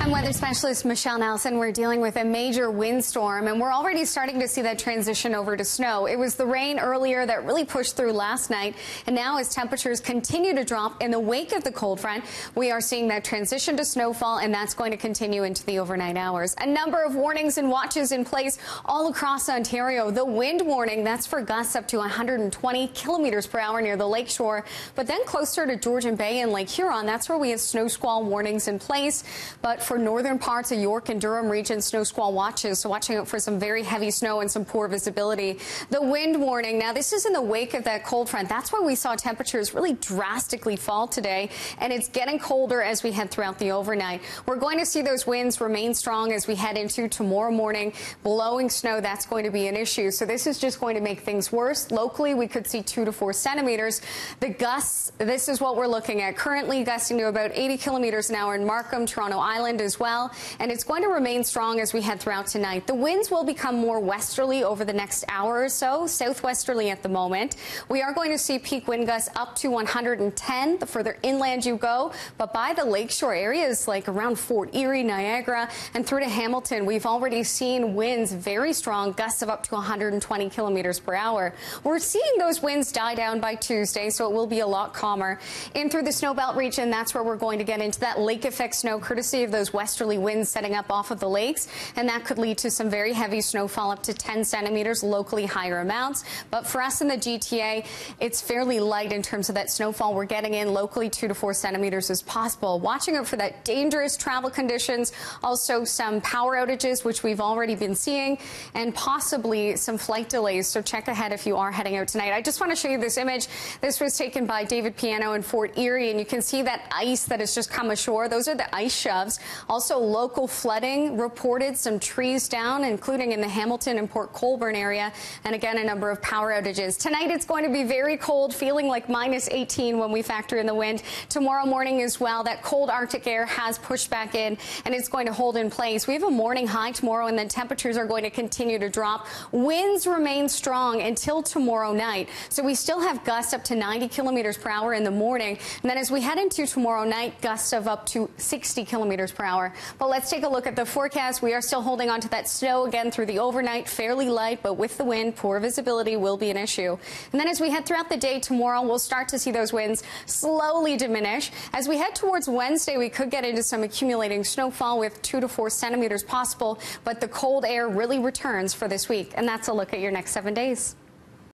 I'm weather specialist Michelle Nelson. We're dealing with a major windstorm, and we're already starting to see that transition over to snow. It was the rain earlier that really pushed through last night, and now as temperatures continue to drop in the wake of the cold front, we are seeing that transition to snowfall, and that's going to continue into the overnight hours. A number of warnings and watches in place all across Ontario. The wind warning, that's for gusts up to 120 kilometers per hour near the lakeshore, but then closer to Georgian Bay and Lake Huron, that's where we have snow squall warnings in place. But for northern parts of York and Durham region, snow squall watches, so watching out for some very heavy snow and some poor visibility. The wind warning, now this is in the wake of that cold front. That's why we saw temperatures really drastically fall today, and it's getting colder as we head throughout the overnight. We're going to see those winds remain strong as we head into tomorrow morning. Blowing snow, that's going to be an issue. So this is just going to make things worse. Locally, we could see 2 to 4 centimeters. The gusts, this is what we're looking at. Currently gusting to about 80 kilometers an hour in Markham, Toronto Island as well, and it's going to remain strong as we head throughout tonight. The winds will become more westerly over the next hour or so, southwesterly at the moment. We are going to see peak wind gusts up to 110 the further inland you go, but by the lakeshore areas like around Fort Erie, Niagara, and through to Hamilton, we've already seen winds very strong, gusts of up to 120 kilometers per hour. We're seeing those winds die down by Tuesday, so it will be a lot calmer. In through the snowbelt region, that's where we're going to get into that lake effect snow, courtesy of those westerly winds setting up off of the lakes, and that could lead to some very heavy snowfall up to 10 centimeters, locally higher amounts. But for us in the GTA, it's fairly light in terms of that snowfall. We're getting in locally 2 to 4 centimeters as possible. Watching out for that dangerous travel conditions, also some power outages, which we've already been seeing, and possibly some flight delays. So check ahead if you are heading out tonight. I just want to show you this image. This was taken by David Piano in Fort Erie, and you can see that ice that has just come ashore. Those are the ice shoves. Also local flooding reported, some trees down, including in the Hamilton and Port Colborne area, and again a number of power outages. Tonight it's going to be very cold, feeling like minus 18 when we factor in the wind. Tomorrow morning as well, that cold Arctic air has pushed back in, and it's going to hold in place. We have a morning high tomorrow, and then temperatures are going to continue to drop. Winds remain strong until tomorrow night, so we still have gusts up to 90 kilometers per hour in the morning, and then as we head into tomorrow night, gusts of up to 60 kilometers per hour. But let's take a look at the forecast. We are still holding on to that snow again through the overnight, fairly light, but with the wind, poor visibility will be an issue. And then as we head throughout the day tomorrow, we'll start to see those winds slowly diminish. As we head towards Wednesday, we could get into some accumulating snowfall with 2 to 4 centimeters possible, but the cold air really returns for this week. And that's a look at your next 7 days.